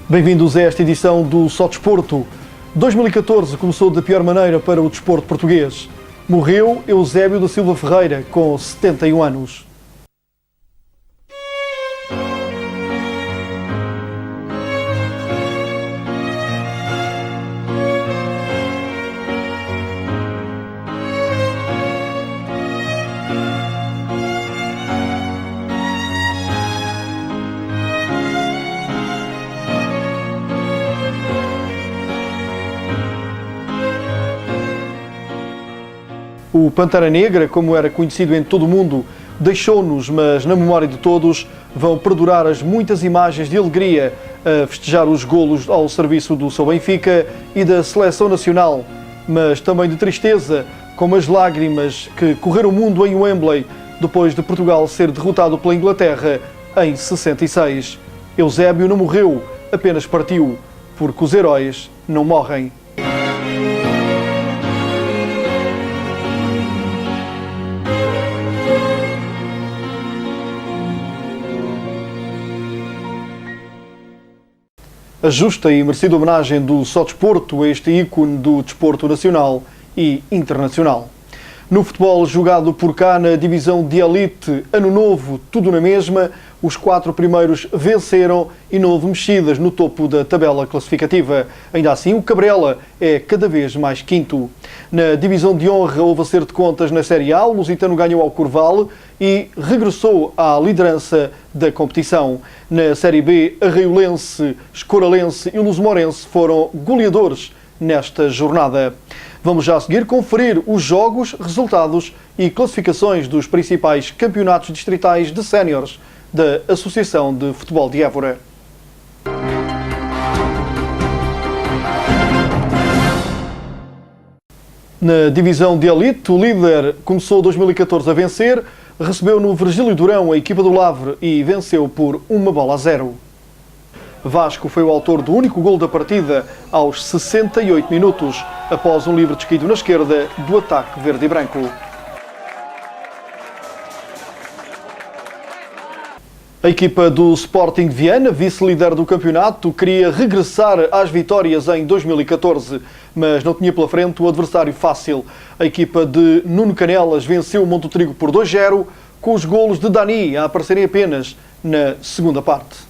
Bem-vindos a esta edição do Só Desporto. 2014 começou da pior maneira para o desporto português. Morreu Eusébio da Silva Ferreira, com 71 anos. O Pantera Negra, como era conhecido em todo o mundo, deixou-nos, mas na memória de todos vão perdurar as muitas imagens de alegria a festejar os golos ao serviço do seu Benfica e da Seleção Nacional, mas também de tristeza, como as lágrimas que correram o mundo em Wembley depois de Portugal ser derrotado pela Inglaterra em 66. Eusébio não morreu, apenas partiu, porque os heróis não morrem. A justa e merecida homenagem do Só Desporto a este ícone do desporto nacional e internacional. No futebol jogado por cá na divisão de elite, ano novo, tudo na mesma, os 4 primeiros venceram e não houve mexidas no topo da tabela classificativa. Ainda assim, o Cabrela é cada vez mais quinto. Na divisão de honra houve acerto de contas na Série A, o Lusitano ganhou ao Corval e regressou à liderança da competição. Na Série B, Arraiolense, Escoralense e Luso-Morense foram goleadores nesta jornada. Vamos já a seguir conferir os jogos, resultados e classificações dos principais campeonatos distritais de séniores da Associação de Futebol de Évora. Na divisão de elite, o líder começou 2014 a vencer, recebeu no Virgílio Durão a equipa do Lavre e venceu por 1-0. Vasco foi o autor do único golo da partida aos 68 minutos, após um livre descaído na esquerda do ataque verde e branco. A equipa do Sporting de Viana, vice-líder do campeonato, queria regressar às vitórias em 2014, mas não tinha pela frente o adversário fácil. A equipa de Nuno Canelas venceu o Monte Trigo por 2-0, com os golos de Dani a aparecerem apenas na segunda parte.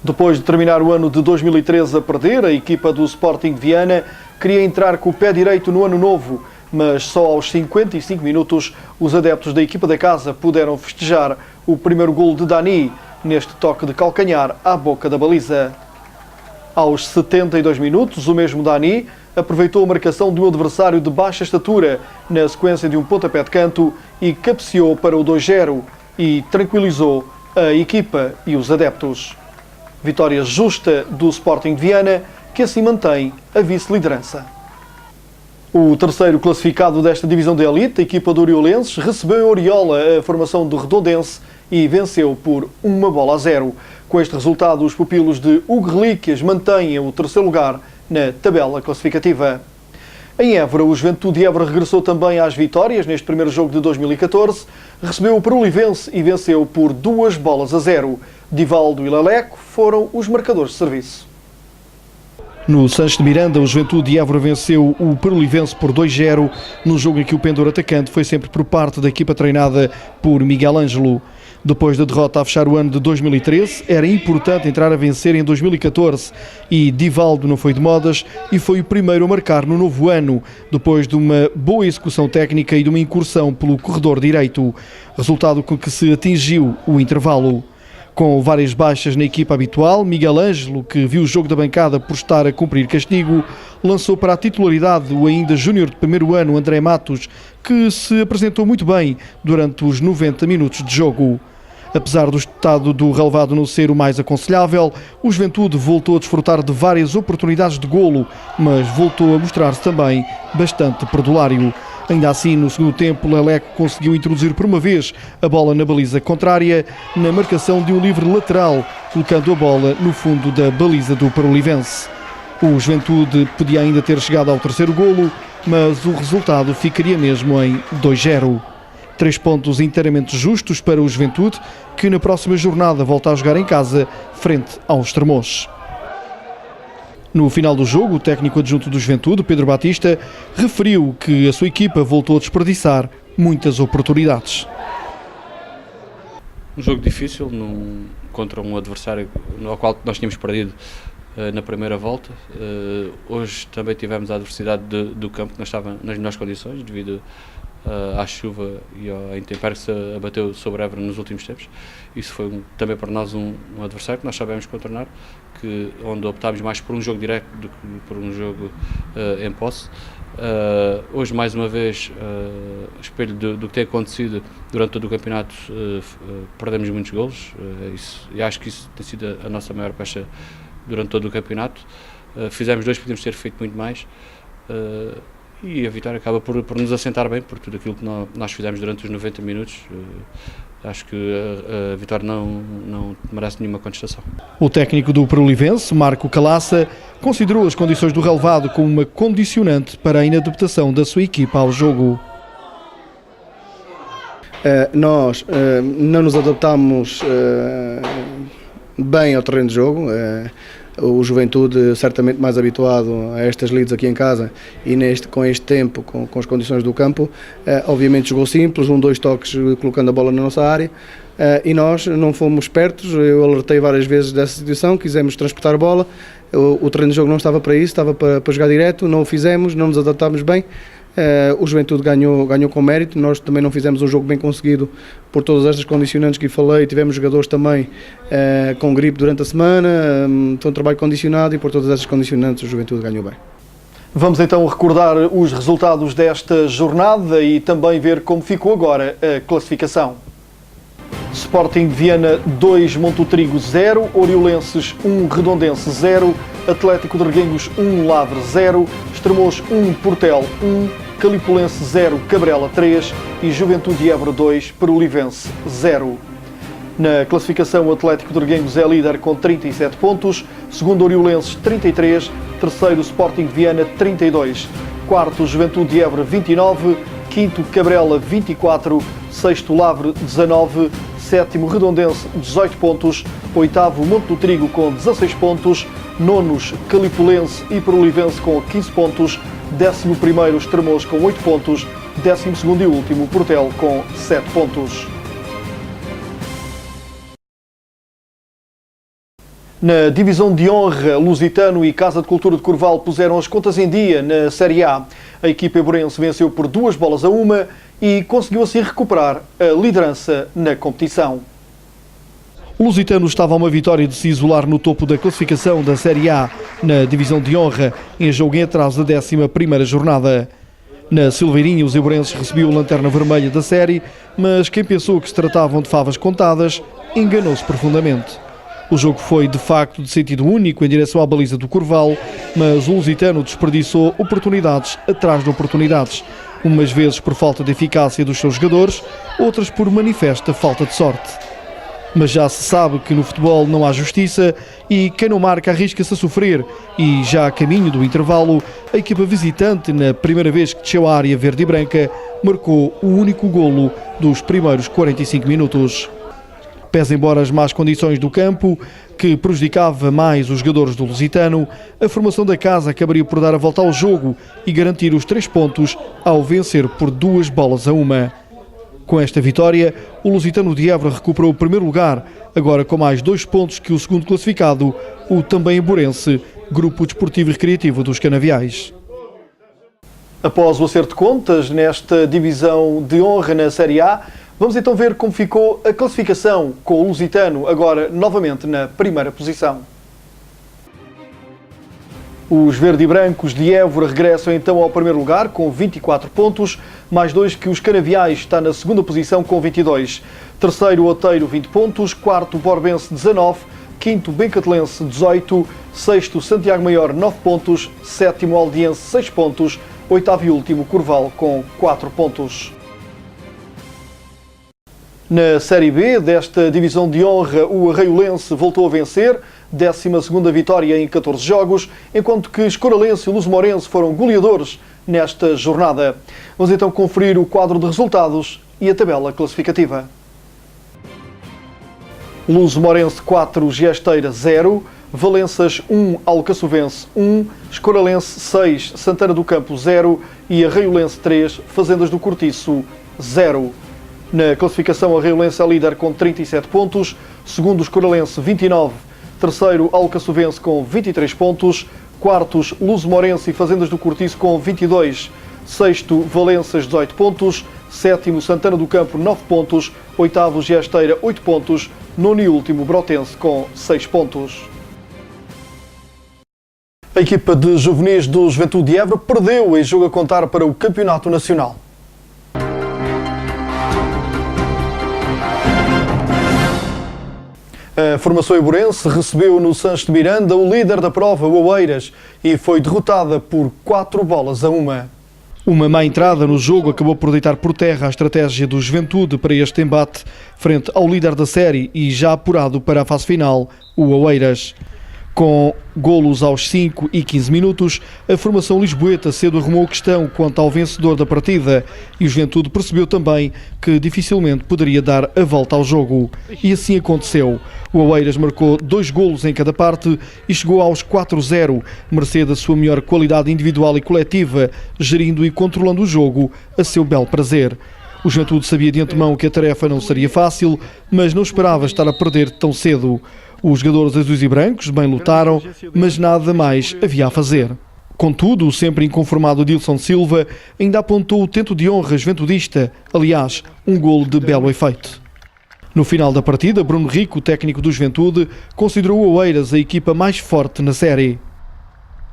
Depois de terminar o ano de 2013 a perder, a equipa do Sporting de Viana queria entrar com o pé direito no ano novo, mas só aos 55 minutos os adeptos da equipa da casa puderam festejar o primeiro golo de Dani, neste toque de calcanhar à boca da baliza. Aos 72 minutos, o mesmo Dani aproveitou a marcação de um adversário de baixa estatura na sequência de um pontapé de canto e cabeceou para o 2-0 e tranquilizou a equipa e os adeptos. Vitória justa do Sporting de Viana, que assim mantém a vice-liderança. O terceiro classificado desta divisão de elite, a equipa do Oriolenses, recebeu em Oriola a formação do Redondense e venceu por 1-0. Com este resultado, os pupilos de Hugo Relíquias mantêm o terceiro lugar na tabela classificativa. Em Évora, o Juventude de Évora regressou também às vitórias neste primeiro jogo de 2014, recebeu o Perolivense e venceu por 2-0. Divaldo e Leleco foram os marcadores de serviço. No Sanches de Miranda, o Juventude de Évora venceu o Perolivense por 2-0, no jogo em que o pendor atacante foi sempre por parte da equipa treinada por Miguel Ângelo. Depois da derrota a fechar o ano de 2013, era importante entrar a vencer em 2014 e Divaldo não foi de modas e foi o primeiro a marcar no novo ano, depois de uma boa execução técnica e de uma incursão pelo corredor direito, resultado com que se atingiu o intervalo. Com várias baixas na equipa habitual, Miguel Ângelo, que viu o jogo da bancada por estar a cumprir castigo, lançou para a titularidade o ainda júnior de primeiro ano, André Matos, que se apresentou muito bem durante os 90 minutos de jogo. Apesar do estado do relevado não ser o mais aconselhável, o Juventude voltou a desfrutar de várias oportunidades de golo, mas voltou a mostrar-se também bastante perdulário. Ainda assim, no segundo tempo, Leleco conseguiu introduzir por uma vez a bola na baliza contrária, na marcação de um livre lateral, colocando a bola no fundo da baliza do Perolivense. O Juventude podia ainda ter chegado ao terceiro golo, mas o resultado ficaria mesmo em 2-0. 3 pontos inteiramente justos para o Juventude, que na próxima jornada volta a jogar em casa, frente aos Estremoz. No final do jogo, o técnico adjunto do Juventude, Pedro Batista, referiu que a sua equipa voltou a desperdiçar muitas oportunidades. Um jogo difícil contra um adversário ao qual nós tínhamos perdido na primeira volta. Hoje também tivemos a adversidade do campo, que não estava nas melhores condições devido à chuva e à intempérie que se abateu sobre Évora nos últimos tempos. Isso foi também para nós um adversário que nós sabemos contornar, onde optámos mais por um jogo direto do que por um jogo em posse. Hoje, mais uma vez, espelho do que tem acontecido durante todo o campeonato, perdemos muitos golos, e acho que isso tem sido a nossa maior pecha durante todo o campeonato. Fizemos dois, podíamos ter feito muito mais, e a vitória acaba por nos assentar bem por tudo aquilo que nós fizemos durante os 90 minutos. Acho que a vitória não merece nenhuma contestação. O técnico do Perolivense, Marco Calaça, considerou as condições do relevado como uma condicionante para a inadaptação da sua equipa ao jogo. Nós não nos adaptámos bem ao terreno de jogo. O Juventude, certamente mais habituado a estas lides aqui em casa e com este tempo, com as condições do campo, obviamente jogou simples, 2 toques colocando a bola na nossa área, e nós não fomos espertos. Eu alertei várias vezes dessa situação, quisemos transportar a bola, o terreno de jogo não estava para isso, estava para jogar direto, não o fizemos, não nos adaptámos bem. O Juventude ganhou com mérito. Nós também não fizemos um jogo bem conseguido por todas estas condicionantes que falei. Tivemos jogadores também com gripe durante a semana, foi um trabalho condicionado, e por todas estas condicionantes o Juventude ganhou bem. Vamos então recordar os resultados desta jornada e também ver como ficou agora a classificação. Sporting de Viana 2, Montotrigo 0, Oriolenses 1, Redondense 0, Atlético de Reguengos 1, Lavre 0, Estremoz 1, Portel 1, Calipulense 0, Cabrela 3 e Juventude de Évora 2, Perolivense 0. Na classificação, o Atlético de Reguengos é líder com 37 pontos, segundo Oriolenses 33, terceiro Sporting de Viana 32, quarto Juventude de Évora 29, quinto Cabrela 24, sexto Lavre 19, sétimo Redondense 18 pontos, oitavo Monte do Trigo com 16 pontos, nonos Calipulense e Perolivense com 15 pontos, 11º Estremoz com 8 pontos, 12º e último Portel com 7 pontos. Na divisão de honra, Lusitano e Casa de Cultura de Corval puseram as contas em dia na Série A. A equipa eiborense venceu por 2-1 e conseguiu assim recuperar a liderança na competição. O Lusitano estava a uma vitória de se isolar no topo da classificação da Série A na divisão de honra, em jogo em atraso da 11ª jornada. Na Silveirinha, os eiborenses recebiam a lanterna vermelha da série, mas quem pensou que se tratavam de favas contadas enganou-se profundamente. O jogo foi, de facto, de sentido único em direção à baliza do Corval, mas o Lusitano desperdiçou oportunidades atrás de oportunidades, umas vezes por falta de eficácia dos seus jogadores, outras por manifesta falta de sorte. Mas já se sabe que no futebol não há justiça e quem não marca arrisca-se a sofrer, e já a caminho do intervalo, a equipa visitante, na primeira vez que desceu à área verde e branca, marcou o único golo dos primeiros 45 minutos. Pese embora as más condições do campo, que prejudicava mais os jogadores do Lusitano, a formação da casa acabaria por dar a volta ao jogo e garantir os 3 pontos ao vencer por 2-1. Com esta vitória, o Lusitano de Évora recuperou o primeiro lugar, agora com mais 2 pontos que o segundo classificado, o também eiborense, Grupo Desportivo e Recreativo dos Canaviais. Após o acerto de contas nesta divisão de honra na Série A, vamos então ver como ficou a classificação, com o Lusitano agora novamente na primeira posição. Os verde e brancos de Évora regressam então ao primeiro lugar com 24 pontos, mais 2 que os Canaviais, está na segunda posição com 22. Terceiro, Oteiro, 20 pontos. Quarto, Borbense, 19. Quinto, Bencatelense, 18. Sexto, Santiago Maior, 9 pontos. Sétimo, Aldiense, 6 pontos. Oitavo e último, Corval, com 4 pontos. Na Série B desta divisão de honra, o Arraiolense voltou a vencer, 12ª vitória em 14 jogos, enquanto que Escoralense e Luso-Morense foram goleadores nesta jornada. Vamos então conferir o quadro de resultados e a tabela classificativa. Luso-Morense 4, Giesteira 0, Valenças 1, Alcaçovense 1, Escoralense 6, Santana do Campo 0 e Arraiolense 3, Fazendas do Cortiço 0. Na classificação, Arraiolense é líder com 37 pontos, segundo Escoralense 29, terceiro Alcaçovense com 23 pontos, quartos Luso-Morense e Fazendas do Cortiço com 22, sexto Valenças 18 pontos, sétimo Santana do Campo 9 pontos, oitavo Giasteira 8 pontos, nono e último Brotense com 6 pontos. A equipa de juvenis do Juventude de Évora perdeu em jogo a contar para o Campeonato Nacional. A formação eiborense recebeu no Sanches de Miranda o líder da prova, o Oeiras, e foi derrotada por 4-1. Uma má entrada no jogo acabou por deitar por terra a estratégia do Juventude para este embate, frente ao líder da série e já apurado para a fase final, o Oeiras. Com golos aos 5 e 15 minutos, a formação lisboeta cedo arrumou questão quanto ao vencedor da partida e o Juventude percebeu também que dificilmente poderia dar a volta ao jogo. E assim aconteceu. O Oeiras marcou 2 golos em cada parte e chegou aos 4-0, mercê da sua melhor qualidade individual e coletiva, gerindo e controlando o jogo a seu belo prazer. O Juventude sabia de antemão que a tarefa não seria fácil, mas não esperava estar a perder tão cedo. Os jogadores azuis e brancos bem lutaram, mas nada mais havia a fazer. Contudo, o sempre inconformado Dilson Silva ainda apontou o tento de honra juventudista, aliás, um golo de belo efeito. No final da partida, Bruno Rico, técnico do Juventude, considerou o Oeiras a equipa mais forte na série.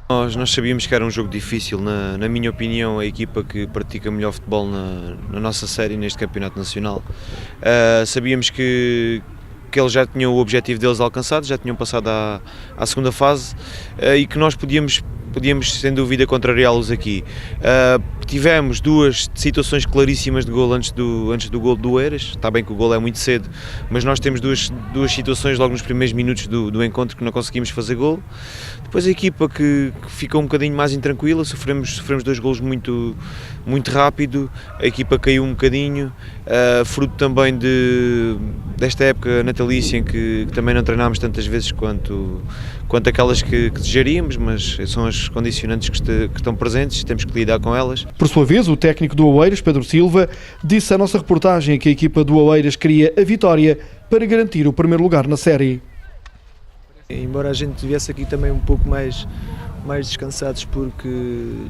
Nós sabíamos que era um jogo difícil, na minha opinião, a equipa que pratica melhor futebol na nossa série neste Campeonato Nacional. Sabíamos que eles já tinham o objetivo deles alcançado, já tinham passado à segunda fase e que nós podíamos sem dúvida contrariá-los aqui. Tivemos 2 situações claríssimas de gol antes do gol do Oeiras. Está bem que o gol é muito cedo, mas nós temos duas situações logo nos primeiros minutos do encontro que não conseguimos fazer gol. Depois a equipa que ficou um bocadinho mais intranquila, sofremos 2 golos muito rápido, a equipa caiu um bocadinho, fruto também desta época natalícia em que também não treinámos tantas vezes quanto aquelas que desejaríamos, mas são as condicionantes que estão presentes e temos que lidar com elas. Por sua vez, o técnico do Oeiras, Pedro Silva, disse à nossa reportagem que a equipa do Oeiras queria a vitória para garantir o primeiro lugar na série. Embora a gente viesse aqui também um pouco mais descansados porque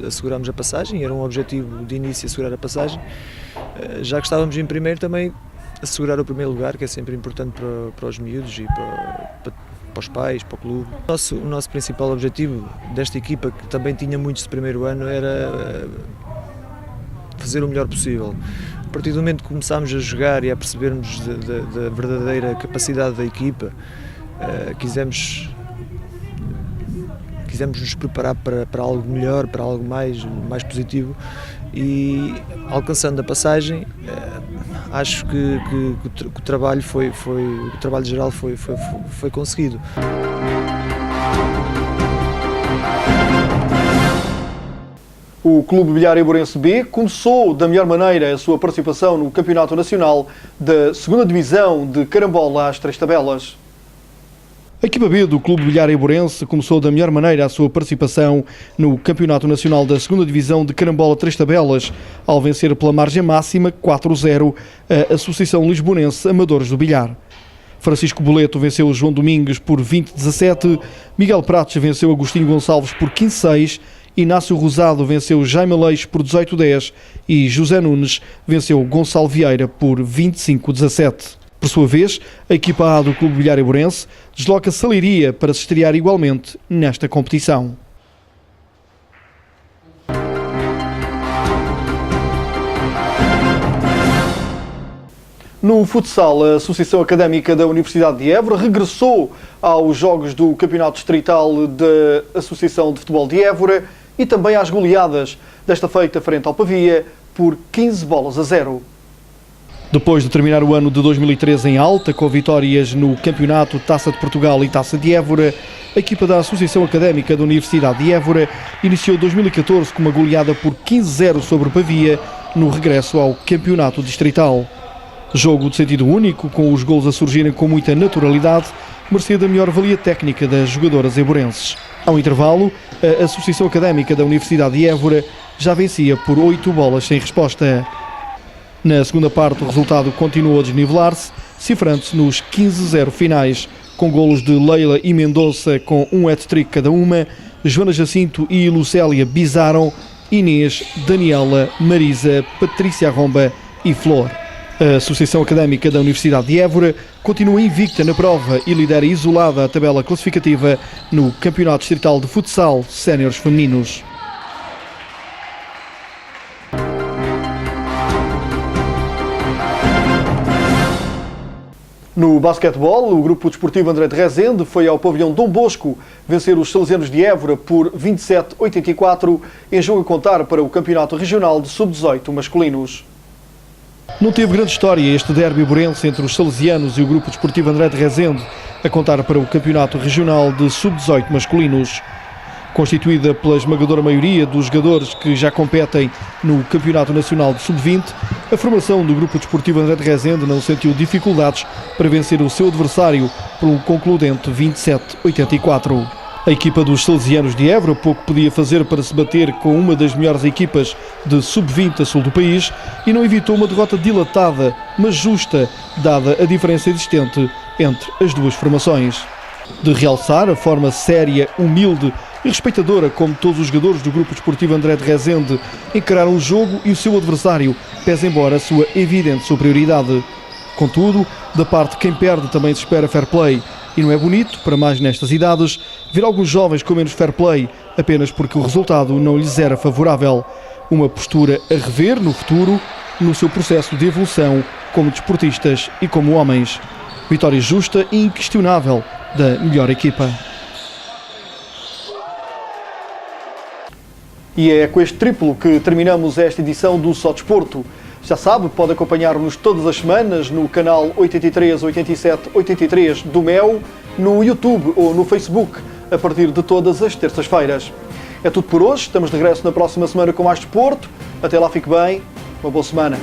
assegurámos a passagem, era um objetivo de início assegurar a passagem, já que estávamos em primeiro também assegurar o primeiro lugar, que é sempre importante para os miúdos e para os pais, para o clube. O nosso principal objetivo desta equipa, que também tinha muitos de primeiro ano, era fazer o melhor possível. A partir do momento que começámos a jogar e a percebermos da verdadeira capacidade da equipa, quisemos nos preparar para algo melhor, para algo mais positivo e alcançando a passagem, acho que o trabalho o trabalho geral foi conseguido. O Clube Bilhar Eiborense B começou da melhor maneira a sua participação no Campeonato Nacional da 2ª Divisão de Carambola às 3 tabelas. A equipa B do Clube Bilhar Eiborense começou da melhor maneira a sua participação no Campeonato Nacional da 2ª Divisão de Carambola 3 tabelas, ao vencer pela margem máxima 4-0 a Associação Lisbonense Amadores do Bilhar. Francisco Boleto venceu João Domingues por 20-17, Miguel Prates venceu Agostinho Gonçalves por 15-6, Inácio Rosado venceu Jaime Leix por 18-10 e José Nunes venceu Gonçalo Vieira por 25-17. Por sua vez, a equipa A do Clube Bilhar Eiborense desloca-se a Leiria para se estrear igualmente nesta competição. No futsal, a Associação Académica da Universidade de Évora regressou aos jogos do Campeonato Distrital da Associação de Futebol de Évora e também às goleadas, desta feita frente ao Pavia, por 15-0. Depois de terminar o ano de 2013 em alta, com vitórias no Campeonato, Taça de Portugal e Taça de Évora, a equipa da Associação Académica da Universidade de Évora iniciou 2014 com uma goleada por 15-0 sobre o Pavia, no regresso ao Campeonato Distrital. Jogo de sentido único, com os golos a surgirem com muita naturalidade mercê da melhor valia técnica das jogadoras eburenses. Ao intervalo, a Associação Académica da Universidade de Évora já vencia por 8 bolas sem resposta. Na segunda parte, o resultado continuou a desnivelar-se, cifrando-se nos 15-0 finais, com golos de Leila e Mendonça com um hat-trick cada uma, Joana Jacinto e Lucélia Bizaram, Inês, Daniela, Marisa, Patrícia Romba e Flor. A Associação Académica da Universidade de Évora continua invicta na prova e lidera isolada a tabela classificativa no Campeonato Distrital de Futsal Séniores Femininos. No basquetebol, o Grupo Desportivo André de Rezende foi ao pavilhão Dom Bosco vencer os salesianos de Évora por 27-84 em jogo a contar para o Campeonato Regional de Sub-18 masculinos. Não teve grande história este derby burense entre os salesianos e o Grupo Desportivo André de Rezende a contar para o Campeonato Regional de Sub-18 masculinos. Constituída pela esmagadora maioria dos jogadores que já competem no Campeonato Nacional de Sub-20, a formação do Grupo Desportivo André de Rezende não sentiu dificuldades para vencer o seu adversário por um concludente 27-84. A equipa dos salesianos de Évora pouco podia fazer para se bater com uma das melhores equipas de Sub-20 a sul do país e não evitou uma derrota dilatada, mas justa, dada a diferença existente entre as duas formações. De realçar a forma séria, humilde e respeitadora como todos os jogadores do Grupo Desportivo André de Rezende encararam o jogo e o seu adversário, pese embora a sua evidente superioridade. Contudo, da parte de quem perde também se espera fair play, e não é bonito, para mais nestas idades, ver alguns jovens com menos fair play, apenas porque o resultado não lhes era favorável. Uma postura a rever no futuro, no seu processo de evolução como desportistas e como homens. Vitória justa e inquestionável da melhor equipa. E é com este triplo que terminamos esta edição do Só Desporto. Já sabe, pode acompanhar-nos todas as semanas no canal 83, 87, 83 do MEL, no YouTube ou no Facebook, a partir de todas as terças-feiras. É tudo por hoje, estamos de regresso na próxima semana com mais desporto. Até lá, fique bem, uma boa semana.